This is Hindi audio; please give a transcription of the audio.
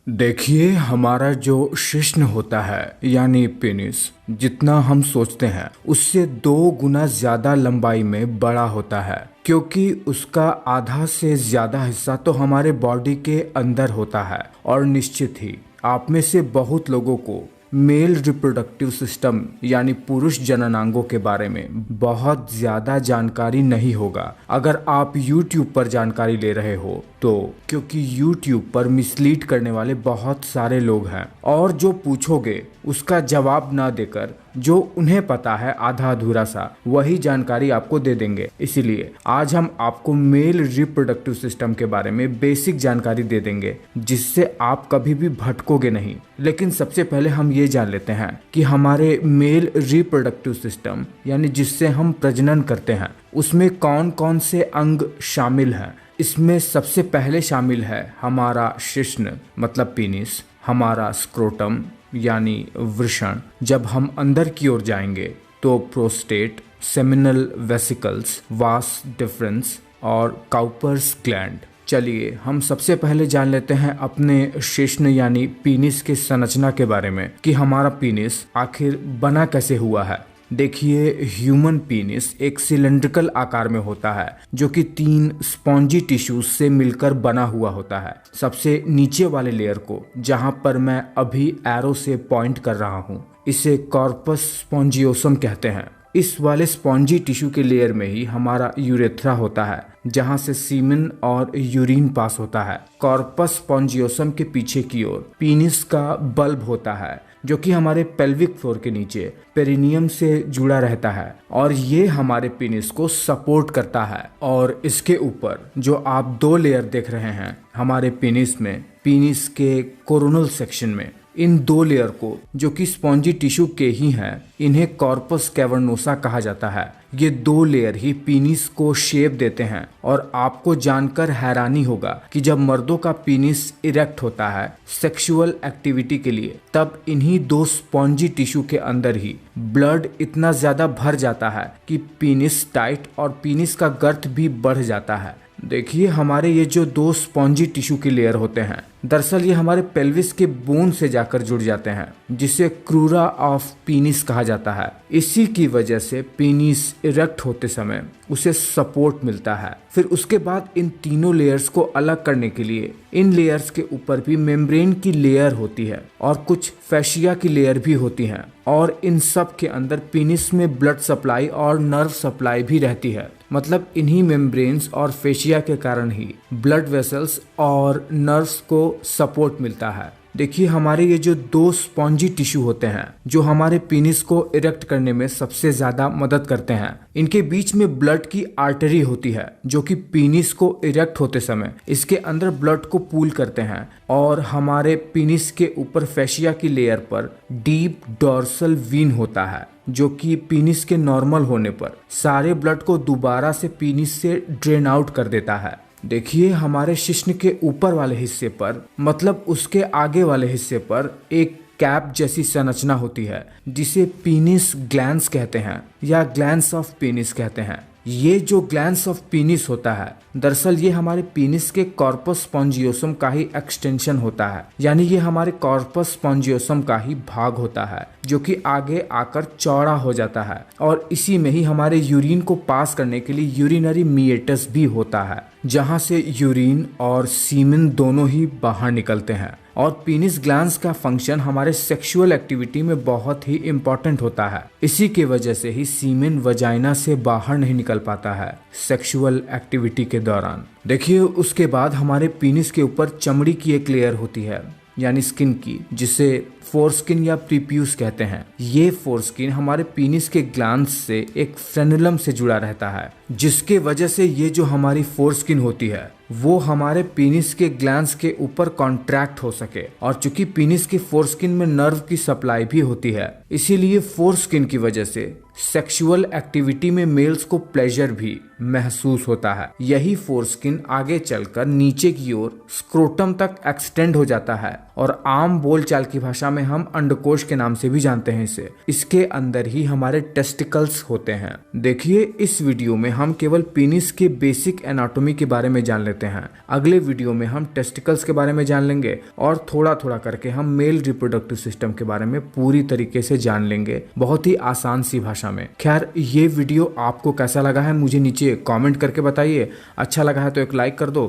देखिए, हमारा जो शिश्न होता है यानी पेनिस, जितना हम सोचते हैं उससे 2 गुना ज्यादा लंबाई में बड़ा होता है, क्योंकि उसका आधा से ज्यादा हिस्सा तो हमारे बॉडी के अंदर होता है। और निश्चित ही आप में से बहुत लोगों को मेल रिप्रोडक्टिव सिस्टम यानी पुरुष जननांगों के बारे में बहुत ज्यादा जानकारी नहीं होगा अगर आप YouTube पर जानकारी ले रहे हो तो, क्योंकि YouTube पर मिसलीड करने वाले बहुत सारे लोग हैं और जो पूछोगे उसका जवाब ना देकर जो उन्हें पता है आधा अधूरा सा वही जानकारी आपको दे देंगे। इसीलिए आज हम आपको मेल रिप्रोडक्टिव सिस्टम के बारे में बेसिक जानकारी दे देंगे जिससे आप कभी भी भटकोगे नहीं। लेकिन सबसे पहले हम ये जान लेते हैं कि हमारे मेल रिप्रोडक्टिव सिस्टम यानी जिससे हम प्रजनन करते हैं उसमें कौन कौन से अंग शामिल हैं। इसमें सबसे पहले शामिल है हमारा शिश्न मतलब पेनिस, हमारा स्क्रोटम यानी वृषण, जब हम अंदर की ओर जाएंगे तो prostate, seminal vesicles, vas deferens और काउपर्स ग्लैंड। चलिए हम सबसे पहले जान लेते हैं अपने शिश्न यानी पेनिस के संरचना के बारे में कि हमारा पेनिस आखिर बना कैसे हुआ है। देखिए, ह्यूमन पेनिस एक सिलेंड्रिकल आकार में होता है जो कि 3 स्पॉन्जी टिश्यूज से मिलकर बना हुआ होता है। सबसे नीचे वाले लेयर को, जहां पर मैं अभी एरो से पॉइंट कर रहा हूं, इसे कॉर्पस स्पॉन्जियोसम कहते हैं। इस वाले स्पॉन्जी टिश्यू के लेयर में ही हमारा यूरेथ्रा होता है जहां से सीमेन और यूरिन पास होता है। कॉर्पस स्पॉन्जियोसम के पीछे की ओर पेनिस का बल्ब होता है जो कि हमारे पेल्विक फ्लोर के नीचे पेरिनियम से जुड़ा रहता है और ये हमारे पेनिस को सपोर्ट करता है। और इसके ऊपर जो आप 2 लेयर देख रहे हैं हमारे पेनिस में, पेनिस के कोरोनल सेक्शन में, इन 2 लेयर को जो कि स्पॉन्जी टिश्यू के ही हैं, इन्हें कॉर्पस कैवर्नोसा कहा जाता है। ये 2 लेयर ही पेनिस को शेप देते हैं और आपको जानकर हैरानी होगा कि जब मर्दों का पेनिस इरेक्ट होता है सेक्सुअल एक्टिविटी के लिए, तब इन्हीं 2 स्पॉन्जी टिश्यू के अंदर ही ब्लड इतना ज्यादा भर जाता है कि पेनिस टाइट और पेनिस का गर्थ भी बढ़ जाता है। देखिए, हमारे ये जो 2 स्पॉन्जी टिश्यू के लेयर होते हैं, दरअसल ये हमारे पेल्विस के बोन से जाकर जुड़ जाते हैं जिसे क्रूरा ऑफ पेनिस कहा जाता है। इसी की वजह से पेनिस इरेक्ट होते समय उसे सपोर्ट मिलता है। फिर उसके बाद इन तीनों लेयर्स को अलग करने के लिए इन लेयर्स के ऊपर भी मेम्ब्रेन की लेयर होती है और कुछ फैशिया की लेयर भी होती हैं और इन सब के अंदर पेनिस में ब्लड सप्लाई और नर्व सप्लाई भी रहती है। मतलब इन्हीं मेम्ब्रेन्स और फेशिया के कारण ही ब्लड वेसल्स और नर्व्स को सपोर्ट मिलता है। देखिए, हमारे ये जो 2 स्पॉन्जी टिश्यू होते हैं जो हमारे पेनिस को इरेक्ट करने में सबसे ज्यादा मदद करते हैं, इनके बीच में ब्लड की आर्टरी होती है जो कि पेनिस को इरेक्ट होते समय इसके अंदर ब्लड को पूल करते हैं। और हमारे पेनिस के ऊपर फेशिया की लेयर पर डीप डॉर्सल वीन होता है जो कि पेनिस के नॉर्मल होने पर सारे ब्लड को दोबारा से पेनिस से ड्रेन आउट कर देता है। देखिए, हमारे शिश्न के ऊपर वाले हिस्से पर, मतलब उसके आगे वाले हिस्से पर, एक कैप जैसी संरचना होती है जिसे पेनिस ग्लैंड्स कहते हैं या ग्लैंड्स ऑफ पेनिस कहते हैं। ये जो ग्लैंड्स ऑफ पेनिस होता है, दरअसल ये हमारे पेनिस के कॉर्पस स्पॉन्जियोसम का ही एक्सटेंशन होता है, यानी ये हमारे कॉर्पस स्पॉन्जियोसम का ही भाग होता है जो कि आगे आकर चौड़ा हो जाता है। और इसी में ही हमारे यूरिन को पास करने के लिए यूरिनरी मीएटस भी होता है जहां से यूरिन और सीमेन दोनों ही बाहर निकलते हैं। और पेनिस ग्लैंड्स का फंक्शन हमारे सेक्सुअल एक्टिविटी में बहुत ही इम्पोर्टेंट होता है। इसी की वजह से ही सीमेन वजाइना से बाहर नहीं निकल पाता है सेक्सुअल एक्टिविटी के दौरान। देखिए, उसके बाद हमारे पेनिस के ऊपर चमड़ी की एक लेयर होती है यानी स्किन की, जिसे फोरस्किन या प्रीप्यूस कहते हैं। ये फोरस्किन हमारे पेनिस के ग्लैंड्स से एक फ्रेनुलम से जुड़ा रहता है, जिसके वजह से ये जो हमारी फोरस्किन होती है वो हमारे पेनिस के ग्लैंड्स के ऊपर कॉन्ट्रैक्ट हो सके। और चूंकि पेनिस की फोरस्किन में नर्व की सप्लाई भी होती है, इसीलिए फोरस्किन की वजह से सेक्सुअल एक्टिविटी में मेल्स को प्लेजर भी महसूस होता है। यही फोरस्किन आगे चलकर नीचे की ओर स्क्रोटम तक एक्सटेंड हो जाता है और आम बोलचाल की भाषा में में हम अंडकोश के नाम से भी जानते हैं इसे। इसके अंदर ही हमारे टेस्टिकल्स होते हैं। देखिए, इस वीडियो में हम केवल पेनिस के बेसिक एनाटॉमी के बारे में जान लेते हैं। अगले वीडियो में हम टेस्टिकल्स के बारे में जान लेंगे और थोड़ा थोड़ा करके हम मेल रिप्रोडक्टिव सिस्टम के बारे में पूरी तरीके से जान लेंगे, बहुत ही आसान सी भाषा में। खैर, ये वीडियो आपको कैसा लगा है मुझे नीचे कमेंट करके बताइए। अच्छा लगा है तो एक लाइक कर दो